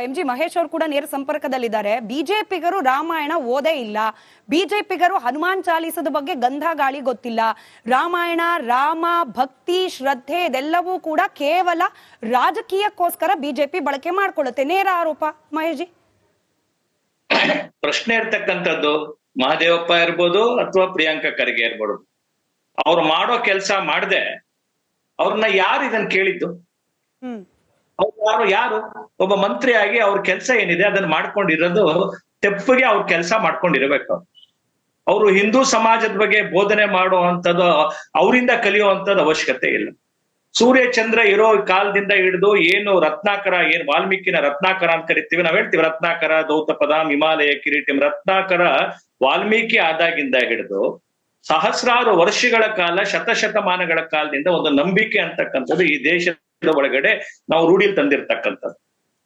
MG Mahesh ಅವರು ಕೂಡ ನೇರ ಸಂಪರ್ಕದಲ್ಲಿದ್ದಾರೆ. ಬಿಜೆಪಿಗರು ರಾಮಾಯಣ ಓದೇ ಇಲ್ಲ, ಬಿಜೆಪಿಗರು ಹನುಮಾನ್ ಚಾಲೀಸದ ಬಗ್ಗೆ ಗಂಧ ಗಾಳಿ ಗೊತ್ತಿಲ್ಲ. ರಾಮಾಯಣ, ರಾಮ, ಭಕ್ತಿ, ಶ್ರದ್ಧೆ ಇದೆಲ್ಲವೂ ಕೂಡ ಕೇವಲ ರಾಜಕೀಯಕ್ಕೋಸ್ಕರ ಬಿಜೆಪಿ ಬಳಕೆ ಮಾಡ್ಕೊಳ್ಳುತ್ತೆ. ನೇರ ಆರೋಪ ಮಹೇಶ್ ಜಿ. ಪ್ರಶ್ನೆ ಇರ್ತಕ್ಕಂಥದ್ದು ಮಹದೇವಪ್ಪ ಇರ್ಬೋದು ಅಥವಾ ಪ್ರಿಯಾಂಕಾ ಖರ್ಗೆ ಇರ್ಬೋದು, ಅವ್ರು ಮಾಡೋ ಕೆಲಸ ಮಾಡದೆ ಅವ್ರನ್ನ ಯಾರು ಇದನ್ನ ಕೇಳಿದ್ದು? ಯಾರು ಒಬ್ಬ ಮಂತ್ರಿಯಾಗಿ ಅವ್ರ ಕೆಲಸ ಏನಿದೆ ಅದನ್ನ ಮಾಡ್ಕೊಂಡಿರೋದು ತೆಪ್ಪಿಗೆ ಅವ್ರ ಕೆಲಸ ಮಾಡ್ಕೊಂಡಿರ್ಬೇಕು. ಅವರು ಹಿಂದೂ ಸಮಾಜದ ಬಗ್ಗೆ ಬೋಧನೆ ಮಾಡುವಂಥದ್ದು, ಅವರಿಂದ ಕಲಿಯುವಂಥದ್ದು ಅವಶ್ಯಕತೆ ಇಲ್ಲ. ಸೂರ್ಯ ಚಂದ್ರ ಇರೋ ಕಾಲದಿಂದ ಹಿಡಿದು ಏನು ರತ್ನಾಕರ, ಏನ್ ವಾಲ್ಮೀಕಿನ ರತ್ನಾಕರ ಅಂತ ಕರಿತೀವಿ, ನಾವ್ ಹೇಳ್ತೀವಿ ರತ್ನಾಕರ, ದೌತಪದ, ಹಿಮಾಲಯ ಕಿರೀಟಂ. ರತ್ನಾಕರ ವಾಲ್ಮೀಕಿ ಆದಾಗಿಂದ ಹಿಡಿದು ಸಹಸ್ರಾರು ವರ್ಷಗಳ ಕಾಲ, ಶತಶತಮಾನಗಳ ಕಾಲದಿಂದ ಒಂದು ನಂಬಿಕೆ ಅಂತಕ್ಕಂಥದ್ದು ಈ ದೇಶದ ಒಳಗಡೆ ನಾವು ರೂಢಿಲ್ ತಂದಿರ್ತಕ್ಕಂಥದ್ದು.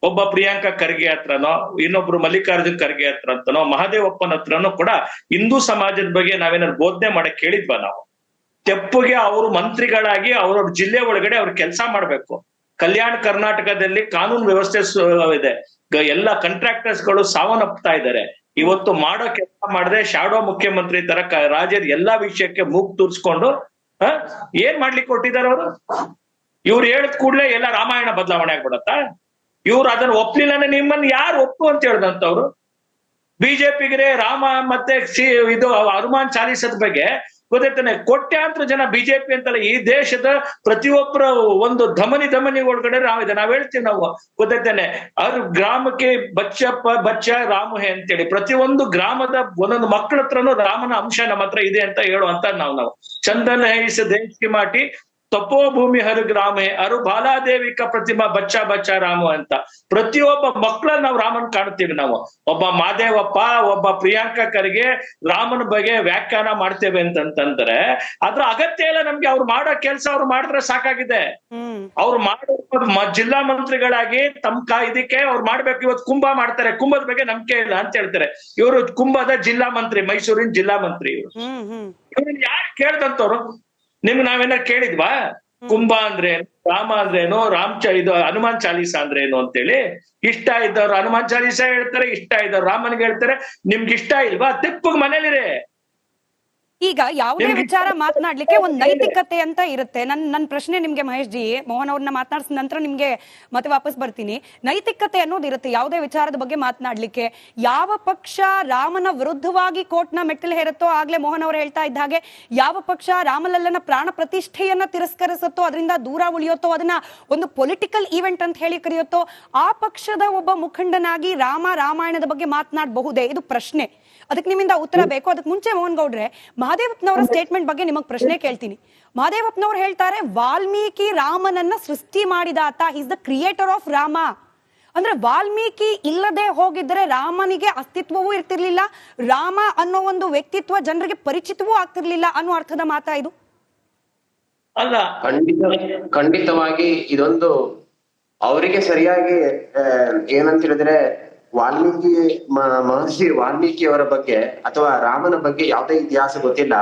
ಒಬ್ಬ ಪ್ರಿಯಾಂಕಾ ಖರ್ಗೆ ಹತ್ರನೋ, ಇನ್ನೊಬ್ರು ಮಲ್ಲಿಕಾರ್ಜುನ್ ಖರ್ಗೆ ಹತ್ರ ಅಂತನೋ, ಮಹದೇವಪ್ಪನ ಹತ್ರನೋ ಕೂಡ ಹಿಂದೂ ಸಮಾಜದ ಬಗ್ಗೆ ನಾವೇನಾದ್ರು ಬೋಧನೆ ಮಾಡಕ್ ಕೇಳಿದ್ವಾ ನಾವು? ತೆಪ್ಪಗೆ ಅವರು ಮಂತ್ರಿಗಳಾಗಿ ಅವ್ರವ್ರ ಜಿಲ್ಲೆ ಒಳಗಡೆ ಅವ್ರ ಕೆಲಸ ಮಾಡ್ಬೇಕು. ಕಲ್ಯಾಣ ಕರ್ನಾಟಕದಲ್ಲಿ ಕಾನೂನು ವ್ಯವಸ್ಥೆ ಇದೆ, ಎಲ್ಲ ಕಾಂಟ್ರಾಕ್ಟರ್ಸ್ ಗಳು ಸಾವನ್ನಪ್ತಾ ಇದ್ದಾರೆ. ಇವತ್ತು ಮಾಡೋ ಕೆಲಸ ಮಾಡದೆ ಶಾಡೋ ಮುಖ್ಯಮಂತ್ರಿ ತರ ರಾಜ್ಯದ ಎಲ್ಲಾ ವಿಷಯಕ್ಕೆ ಮೂಗ್ ತೂರ್ಸ್ಕೊಂಡು ಏನ್ ಮಾಡ್ಲಿಕ್ಕೆ ಕೊಟ್ಟಿದ್ದಾರೆ ಅವರು? ಇವ್ರು ಹೇಳಿದ ಕೂಡ್ಲೆ ಎಲ್ಲ ರಾಮಾಯಣ ಬದಲಾವಣೆ ಆಗ್ಬಿಡತ್ತ? ಇವ್ರು ಅದನ್ನ ಒಪ್ಲಿಲ್ಲನೆ ನಿಮ್ಮನ್ನ ಯಾರು ಒಪ್ಪು ಅಂತ ಹೇಳ್ದಂತವ್ರು? ಬಿಜೆಪಿಗೆ ರಾಮ ಮತ್ತೆ ಇದು ಹನುಮಾನ್ ಚಾಲೀಸದ ಬಗ್ಗೆ ಗೊತ್ತೈತಾನೆ, ಕೋಟ್ಯಾಂತರ ಜನ ಬಿಜೆಪಿ ಅಂತಲ್ಲ, ಈ ದೇಶದ ಪ್ರತಿಯೊಬ್ಬರ ಒಂದು ಧಮನಿ ಒಳಗಡೆ ನಾವ್ ಹೇಳ್ತೀವಿ ನಾವು, ಗೊತ್ತೈತಾನೆ, ಅವ್ರ ಗ್ರಾಮಕ್ಕೆ ಬಚ್ಚ ರಾಮುಹೆ ಅಂತೇಳಿ ಪ್ರತಿಯೊಂದು ಗ್ರಾಮದ ಒಂದೊಂದು ಮಕ್ಕಳ ಹತ್ರನೂ ರಾಮನ ಅಂಶ ನಮ್ಮ ಹತ್ರ ಇದೆ ಅಂತ ಹೇಳುವಂತ ನಾವು ಚಂದನ ಹೈಸ ದೇಶಿ ಮಾಟಿ ತಪೋ ಭೂಮಿ ಹರು ಗ್ರಾಮೆ ಅರು ಬಾಲಾದೇವಿಕ ಪ್ರತಿಮಾ ಬಚ್ಚ ರಾಮು ಅಂತ ಪ್ರತಿಯೊಬ್ಬ ಮಕ್ಕಳಲ್ಲಿ ನಾವು ರಾಮನ್ ಕಾಣ್ತೀವಿ. ನಾವು ಒಬ್ಬ ಮಾದೇವಪ್ಪ, ಒಬ್ಬ ಪ್ರಿಯಾಂಕಾ ಖರ್ಗೆ ರಾಮನ ಬಗ್ಗೆ ವ್ಯಾಖ್ಯಾನ ಮಾಡ್ತೇವೆ ಅಂತಂದ್ರೆ ಅದ್ರ ಅಗತ್ಯ ಇಲ್ಲ ನಮ್ಗೆ. ಅವ್ರು ಮಾಡೋ ಕೆಲಸ ಅವ್ರು ಮಾಡಿದ್ರೆ ಸಾಕಾಗಿದೆ. ಅವ್ರು ಮಾಡೋ ಜಿಲ್ಲಾ ಮಂತ್ರಿಗಳಾಗಿ ತಮ್ಮ ಇದಕ್ಕೆ ಅವ್ರು ಮಾಡ್ಬೇಕು. ಇವತ್ತು ಕುಂಭ ಮಾಡ್ತಾರೆ, ಕುಂಭದ ಬಗ್ಗೆ ನಂಬಿಕೆ ಇಲ್ಲ ಅಂತ ಹೇಳ್ತಾರೆ. ಇವರು ಕುಂಭದ ಜಿಲ್ಲಾ ಮಂತ್ರಿ, ಮೈಸೂರಿನ ಜಿಲ್ಲಾ ಮಂತ್ರಿ. ಇವ್ರನ್ನ ಯಾರು ಕೇಳ್ದಂತವ್ರು? ನಿಮ್ಗೆ ನಾವೇನಾರು ಕೇಳಿದ್ವಾ ಕುಂಭ ಅಂದ್ರೆ ರಾಮ ಅಂದ್ರೇನು, ಇದು ಹನುಮಾನ್ ಚಾಲೀಸ ಅಂದ್ರೇನು ಅಂತೇಳಿ? ಇಷ್ಟ ಇದ್ದವ್ರು ಹನುಮಾನ್ ಚಾಲೀಸ ಹೇಳ್ತಾರೆ, ಇಷ್ಟ ಇದ್ದವ್ರು ರಾಮನ್ಗೆ ಹೇಳ್ತಾರೆ. ನಿಮ್ಗೆ ಇಷ್ಟ ಇಲ್ವಾ? ತೆಪ್ಪಗ್ ಮನೇಲಿರೆ. ಈಗ ಯಾವುದೇ ವಿಚಾರ ಮಾತನಾಡ್ಲಿಕ್ಕೆ ಒಂದು ನೈತಿಕತೆ ಅಂತ ಇರುತ್ತೆ. ನನ್ನ ಪ್ರಶ್ನೆ ನಿಮ್ಗೆ ಮಹೇಶ್ ಜಿ, ಮೋಹನ್ ಅವ್ರನ್ನ ಮಾತನಾಡಿಸಿದ ನಂತರ ನಿಮ್ಗೆ ಮತ್ತೆ ವಾಪಸ್ ಬರ್ತೀನಿ. ನೈತಿಕತೆ ಅನ್ನೋದು ಇರುತ್ತೆ ಯಾವುದೇ ವಿಚಾರದ ಬಗ್ಗೆ ಮಾತನಾಡ್ಲಿಕ್ಕೆ. ಯಾವ ಪಕ್ಷ ರಾಮನ ವಿರುದ್ಧವಾಗಿ ಕೋರ್ಟ್ನ ಮೆಟ್ಟಿಲು ಹೇರುತ್ತೋ, ಆಗ್ಲೇ ಮೋಹನ್ ಅವರು ಹೇಳ್ತಾ ಇದ್ದ ಹಾಗೆ ಯಾವ ಪಕ್ಷ ರಾಮಲಲ್ಲನ ಪ್ರಾಣ ಪ್ರತಿಷ್ಠೆಯನ್ನ ತಿರಸ್ಕರಿಸುತ್ತೋ, ಅದರಿಂದ ದೂರ ಉಳಿಯುತ್ತೋ, ಅದನ್ನ ಒಂದು ಪೊಲಿಟಿಕಲ್ ಈವೆಂಟ್ ಅಂತ ಹೇಳಿ ಕರೆಯುತ್ತೋ, ಆ ಪಕ್ಷದ ಒಬ್ಬ ಮುಖಂಡನಾಗಿ ರಾಮಾಯಣದ ಬಗ್ಗೆ ಮಾತನಾಡಬಹುದೇ? ಇದು ಪ್ರಶ್ನೆ. ಅದಕ್ಕೆ ನಿಮ್ಮಿಂದ ಉತ್ತರ ಬೇಕು. ಅದಕ್ಕೆ ಮುಂಚೆ ಮೋಹನ್ ಗೌಡ್ರೆ, ಮಹದೇವಪ್ಪನವರ ಸ್ಟೇಟ್ಮೆಂಟ್ ಬಗ್ಗೆ ನಿಮಗೆ ಪ್ರಶ್ನೆ ಕೇಳ್ತೀನಿ. ಮಹದೇವಪ್ಪನವರು ಹೇಳ್ತಾರೆ ವಾಲ್ಮೀಕಿ ರಾಮನನ್ನ ಸೃಷ್ಟಿ ಮಾಡಿದಾತ, is the creator of Rama. ಅಂದ್ರೆ ವಾಲ್ಮೀಕಿ ಇಲ್ಲದೆ ಹೋಗಿದ್ರೆ ರಾಮನಿಗೆ ಅಸ್ತಿತ್ವವೂ ಇರ್ತಿರ್ಲಿಲ್ಲ, ರಾಮ ಅನ್ನೋ ಒಂದು ವ್ಯಕ್ತಿತ್ವ ಜನರಿಗೆ ಪರಿಚಿತವೂ ಆಗ್ತಿರ್ಲಿಲ್ಲ ಅನ್ನೋ ಅರ್ಥದ ಮಾತಾ ಇದು? ಅಲ್ಲ, ಖಂಡಿತವಾಗಿ ಇದೊಂದು ಅವರಿಗೆ ಸರಿಯಾಗಿ ಏನಂತ ಹೇಳಿದ್ರೆ, ಮಹರ್ಷಿ ವಾಲ್ಮೀಕಿಯವರ ಬಗ್ಗೆ ಅಥವಾ ರಾಮನ ಬಗ್ಗೆ ಯಾವುದೇ ಇತಿಹಾಸ ಗೊತ್ತಿಲ್ಲ.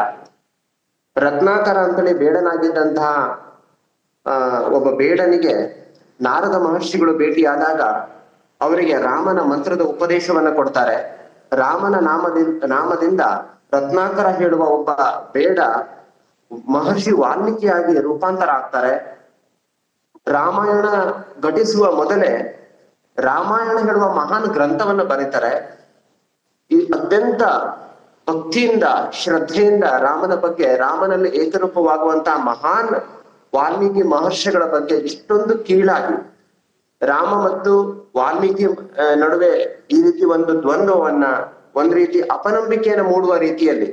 ರತ್ನಾಕರ ಅಂತೇಳಿ ಬೇಡನಾಗಿದ್ದಂತಹ ಒಬ್ಬ ಬೇಡನಿಗೆ ನಾರದ ಮಹರ್ಷಿಗಳು ಭೇಟಿಯಾದಾಗ ಅವರಿಗೆ ರಾಮನ ಮಂತ್ರದ ಉಪದೇಶವನ್ನ ಕೊಡ್ತಾರೆ. ರಾಮನ ನಾಮದಿಂದ ರತ್ನಾಕರ ಹೇಳುವ ಒಬ್ಬ ಬೇಡ ಮಹರ್ಷಿ ವಾಲ್ಮೀಕಿಯಾಗಿ ರೂಪಾಂತರ ಆಗ್ತಾರೆ. ರಾಮಾಯಣ ಘಟಿಸುವ ಮೊದಲೇ ರಾಮಾಯಣ ಹೇಳುವ ಮಹಾನ್ ಗ್ರಂಥವನ್ನ ಬರೀತಾರೆ. ಈ ಅತ್ಯಂತ ಭಕ್ತಿಯಿಂದ ಶ್ರದ್ಧೆಯಿಂದ ರಾಮನ ಬಗ್ಗೆ, ರಾಮನಲ್ಲಿ ಏಕರೂಪವಾಗುವಂತಹ ಮಹಾನ್ ವಾಲ್ಮೀಕಿ ಮಹರ್ಷಿಗಳ ಬಗ್ಗೆ ಇಷ್ಟೊಂದು ಕೀಳಾಗಿ ರಾಮ ಮತ್ತು ವಾಲ್ಮೀಕಿ ನಡುವೆ ಈ ರೀತಿ ಒಂದು ದ್ವಂದ್ವವನ್ನ, ಒಂದ್ ರೀತಿ ಅಪನಂಬಿಕೆಯನ್ನು ಮೂಡುವ ರೀತಿಯಲ್ಲಿ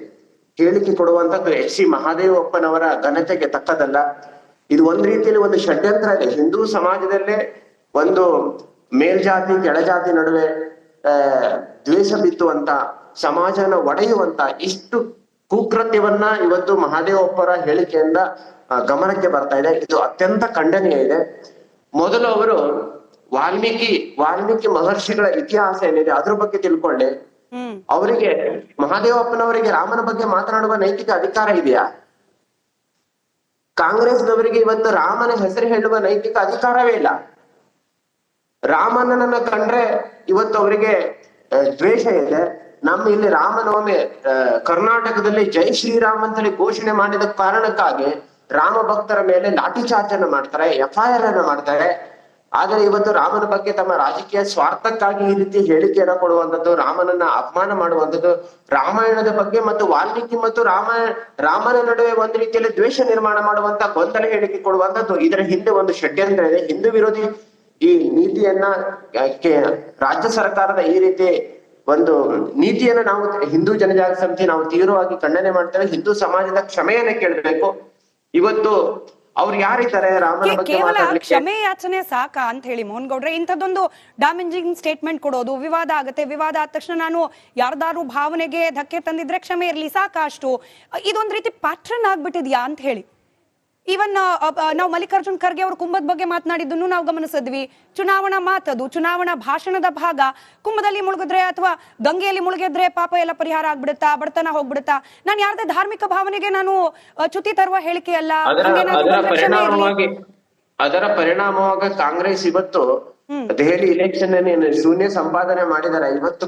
ಹೇಳಿಕೆ ಕೊಡುವಂತದ್ದು H.C. ಮಹಾದೇವಪ್ಪನವರ ಘನತೆಗೆ ತಕ್ಕದಲ್ಲ. ಇದು ಒಂದ್ ರೀತಿಯಲ್ಲಿ ಒಂದು ಷಡ್ಯಂತ್ರ ಇದೆ. ಹಿಂದೂ ಸಮಾಜದಲ್ಲೇ ಒಂದು ಮೇಲ್ಜಾತಿ ಕೆಳಜಾತಿ ನಡುವೆ ದ್ವೇಷ ಬಿತ್ತುವಂತ, ಸಮಾಜನ ಒಡೆಯುವಂತ ಇಷ್ಟು ಕುಕೃತ್ಯವನ್ನ ಇವತ್ತು ಮಹಾದೇವಪ್ಪರ ಹೇಳಿಕೆಯಿಂದ ಗಮನಕ್ಕೆ ಬರ್ತಾ ಇದೆ. ಇದು ಅತ್ಯಂತ ಖಂಡನೀಯ ಇದೆ. ಮೊದಲು ಅವರು ವಾಲ್ಮೀಕಿ ಮಹರ್ಷಿಗಳ ಇತಿಹಾಸ ಏನಿದೆ ಅದ್ರ ಬಗ್ಗೆ ತಿಳ್ಕೊಳ್ಳಿ. ಅವರಿಗೆ ಮಹಾದೇವಪ್ಪನವರಿಗೆ ರಾಮನ ಬಗ್ಗೆ ಮಾತನಾಡುವ ನೈತಿಕ ಅಧಿಕಾರ ಇದೆಯಾ? ಕಾಂಗ್ರೆಸ್ನವರಿಗೆ ಇವತ್ತು ರಾಮನ ಹೆಸರು ಹೇಳುವ ನೈತಿಕ ಅಧಿಕಾರವೇ ಇಲ್ಲ. ರಾಮನನ್ನ ಕಂಡ್ರೆ ಇವತ್ತು ಅವರಿಗೆ ದ್ವೇಷ ಇದೆ. ನಮ್ಮ ಇಲ್ಲಿ ರಾಮನವಮಿ ಕರ್ನಾಟಕದಲ್ಲಿ ಜೈ ಶ್ರೀರಾಮ್ ಅಂತೇಳಿ ಘೋಷಣೆ ಮಾಡಿದ ಕಾರಣಕ್ಕಾಗಿ ರಾಮ ಭಕ್ತರ ಮೇಲೆ ಲಾಠಿ ಚಾರ್ಜ್ ಅನ್ನ ಮಾಡ್ತಾರೆ, FIR ಅನ್ನ ಮಾಡ್ತಾರೆ. ಆದ್ರೆ ಇವತ್ತು ರಾಮನ ಬಗ್ಗೆ ತಮ್ಮ ರಾಜಕೀಯ ಸ್ವಾರ್ಥಕ್ಕಾಗಿ ಈ ರೀತಿ ಹೇಳಿಕೆಯನ್ನ ಕೊಡುವಂಥದ್ದು, ರಾಮನನ್ನ ಅಪಮಾನ ಮಾಡುವಂಥದ್ದು, ರಾಮಾಯಣದ ಬಗ್ಗೆ ಮತ್ತು ವಾಲ್ಮೀಕಿ ಮತ್ತು ರಾಮನ ನಡುವೆ ಒಂದು ರೀತಿಯಲ್ಲಿ ದ್ವೇಷ ನಿರ್ಮಾಣ ಮಾಡುವಂತ ಗೊಂದಲ ಹೇಳಿಕೆ ಕೊಡುವಂಥದ್ದು, ಇದರ ಹಿಂದೆ ಒಂದು ಷಡ್ಯಂತ್ರ ಇದೆ. ಹಿಂದೂ ವಿರೋಧಿ ಈ ನೀತಿಯನ್ನ ರಾಜ್ಯ ಸರ್ಕಾರದ ಈ ರೀತಿ ಒಂದು ನೀತಿಯನ್ನ ನಾವು ಹಿಂದೂ ಜನಜಾಗೃತಿ ಸಮಿತಿ ನಾವು ತೀವ್ರವಾಗಿ ಖಂಡನೆ ಮಾಡ್ತೇವೆ. ಹಿಂದೂ ಸಮಾಜದ ಕ್ಷಮೆಯನ್ನ ಕೇಳಬೇಕು. ಇವತ್ತು ಅವ್ರು ಯಾರಿದ್ದಾರೆ ರಾಮನ ಬಗ್ಗೆ ಕೇವಲ ಮಾತಾಡ್ಲಿಕ್ಕೆ? ಕ್ಷಮೆ ಯಾಚನೆ ಸಾಕಾ ಅಂತ ಹೇಳಿ ಮೋಹನ್ ಗೌಡ್ರೆ, ಇಂಥದ್ದೊಂದು ಡ್ಯಾಮೇಜಿಂಗ್ ಸ್ಟೇಟ್ಮೆಂಟ್ ಕೊಡೋದು, ವಿವಾದ ಆಗುತ್ತೆ, ವಿವಾದ ಆದ ತಕ್ಷಣ ನಾನು ಯಾರ್ದಾರು ಭಾವನೆಗೆ ಧಕ್ಕೆ ತಂದಿದ್ರೆ ಕ್ಷಮೆ ಇರ್ಲಿ ಸಾಕಾ ಅಷ್ಟು, ಇದೊಂದ್ ರೀತಿ ಪ್ಯಾಟ್ರನ್ ಆಗ್ಬಿಟ್ಟಿದ್ಯಾ ಅಂತ ಹೇಳಿ. ಈವನ್ ನಾವು ಮಲ್ಲಿಕಾರ್ಜುನ್ ಖರ್ಗೆ ಅವರು ಕುಂಭದ ಬಗ್ಗೆ ಮಾತನಾಡಿದ್ದನ್ನು ನಾವು ಗಮನಿಸಿದ್ವಿ. ಚುನಾವಣಾ ಮಾತದು, ಚುನಾವಣಾ ಭಾಷಣದ ಭಾಗ. ಕುಂಭದಲ್ಲಿ ಮುಳುಗಿದ್ರೆ ಅಥವಾ ಗಂಗೆಯಲ್ಲಿ ಮುಳುಗಿದ್ರೆ ಪಾಪ ಎಲ್ಲ ಪರಿಹಾರ ಆಗ್ಬಿಡುತ್ತಾ, ಬಡತನ ಹೋಗ್ಬಿಡುತ್ತಾ? ನಾನು ಯಾರ್ದೇ ಧಾರ್ಮಿಕ ಭಾವನೆಗೆ ನಾನು ಚ್ಯುತಿ ತರುವ ಹೇಳಿಕೆ ಅಲ್ಲ. ಅದರ ಪರಿಣಾಮವಾಗಿ ಕಾಂಗ್ರೆಸ್ ಇವತ್ತು ದೆಹಲಿ ಇಲೆಕ್ಷನ್ ಶೂನ್ಯ ಸಂಪಾದನೆ ಮಾಡಿದಾರೆ. ಇವತ್ತು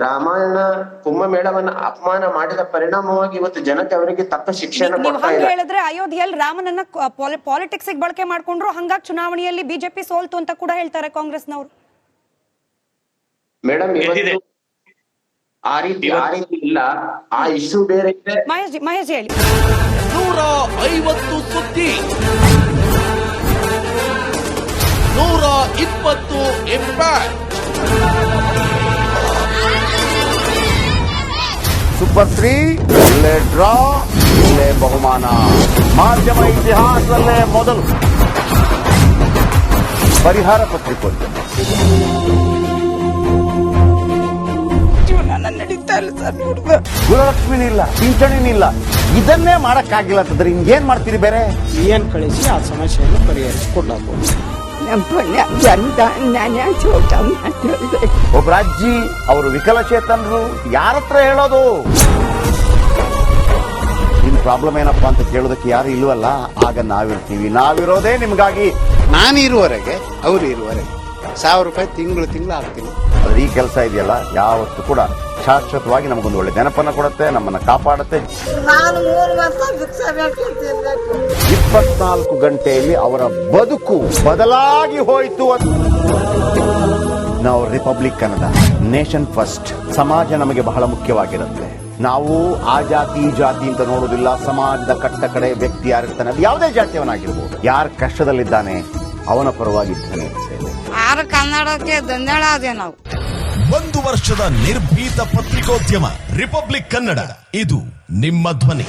ರಾಮಾಯಣ ಕುಂಭಮೇಳವನ್ನ ಅಪಮಾನ ಮಾಡಿದ ಪರಿಣಾಮವಾಗಿ ಇವತ್ತು ಜನತೆ ಅವರಿಗೆ ತಕ್ಕ ಶಿಕ್ಷೆಯನ್ನು ಕೊಡ್ತಾ ಇದೆ. ಹೇಳಿದ್ರೆ ಅಯೋಧ್ಯೆಯಲ್ಲಿ ರಾಮನನ್ನ ಪಾಲಿಟಿಕ್ಸ್ ಬಳಕೆ ಮಾಡ್ಕೊಂಡ್ರು, ಹಂಗಾಗಿ ಚುನಾವಣೆಯಲ್ಲಿ ಬಿಜೆಪಿ ಸೋಲ್ತು ಅಂತ ಕೂಡ ಹೇಳ್ತಾರೆ ಕಾಂಗ್ರೆಸ್ನವರು. ಮೇಡಮ್ ಇವತ್ತು ಆ ರೀತಿ ಇಲ್ಲ, ಆ ಇಶ್ಯೂ ಬೇರೆ ಇದೆ. ಮಹೇಶ್ ಹೇಳಿ. 150 ಸುದ್ದಿ, 120 ಇಂಪ್ಯಾಕ್ಟ್. ಸೂಪರ್ 3 ಇಲ್ಲೇ ಡ್ರಾ, ಇಲ್ಲೇ ಬಹುಮಾನ. ಮಾಧ್ಯಮ ಇತಿಹಾಸದಲ್ಲೇ ಮೊದಲು ಪರಿಹಾರ ಪತ್ರಿಕೋದ್ಯಮ. ಗುರುಲಕ್ಷ್ಮಿನಿಲ್ಲ, ಪಿಂಚಣಿನಿಲ್ಲ, ಇದನ್ನೇ ಮಾಡಕ್ಕಾಗಿಲ್ಲ ಅಂತಂದ್ರೆ ಇನ್ನೇನ್ ಮಾಡ್ತೀರಿ ಬೇರೆ? ಏನ್ ಕಳಿಸಿ ಆ ಸಮಸ್ಯೆಯನ್ನು ಪರಿಹರಿಸಿಕೊಡ್ಲಾಗ್ಬೋದು. ಒಬ್ಬ ಅಜ್ಜಿ, ಅವರು ವಿಕಲಚೇತನರು, ಯಾರತ್ರ ಹೇಳೋದು? ನಿಮ್ ಪ್ರಾಬ್ಲಮ್ ಏನಪ್ಪಾ ಅಂತ ಕೇಳೋದಕ್ಕೆ ಯಾರು ಇಲ್ವಲ್ಲ, ಆಗ ನಾವಿರ್ತೀವಿ. ನಾವಿರೋದೇ ನಿಮ್ಗಾಗಿ. ನಾನು ಇರುವವರೆಗೆ, ಅವ್ರು ಇರುವವರೆಗೆ 1000 ರೂಪಾಯಿ ತಿಂಗಳು ಆಗ್ತೀನಿ. ಆದ್ರೆ ಈ ಕೆಲಸ ಇದೆಯಲ್ಲ, ಯಾವತ್ತೂ ಕೂಡ ಶಾಶ್ವತವಾಗಿ ನಮಗೊಂದು ಒಳ್ಳೆ ನೆನಪನ್ನ ಕೊಡುತ್ತೆ, ನಮ್ಮನ್ನ ಕಾಪಾಡುತ್ತೆ. 24 ಗಂಟೆಯಲ್ಲಿ ಅವರ ಬದುಕು ಬದಲಾಗಿ ಹೋಯಿತು. ನಾವು ರಿಪಬ್ಲಿಕ್ ಕನ್ನಡ, ನೇಷನ್ ಫಸ್ಟ್. ಸಮಾಜ ನಮಗೆ ಬಹಳ ಮುಖ್ಯವಾಗಿರುತ್ತೆ. ನಾವು ಆ ಜಾತಿ ಈ ಜಾತಿ ಅಂತ ನೋಡೋದಿಲ್ಲ. ಸಮಾಜದ ಕಟ್ಟ ಕಡೆ ವ್ಯಕ್ತಿ ಯಾರಿರ್ತಾನೆ, ಅದು ಯಾವುದೇ ಜಾತಿಯವನಾಗಿರ್ಬೋದು, ಯಾರು ಕಷ್ಟದಲ್ಲಿದ್ದಾನೆ ಅವನ ಪರವಾಗಿ ಇದ್ದಾನೆ. ಕನ್ನಡಕ್ಕೆ ಧನ್ಯವಾದ. ನಾವು 1 ವರ್ಷದ ನಿರ್ಭೀತ ಪತ್ರಿಕೋದ್ಯಮ ರಿಪಬ್ಲಿಕ್ ಕನ್ನಡ, ಇದು ನಿಮ್ಮ ಧ್ವನಿ.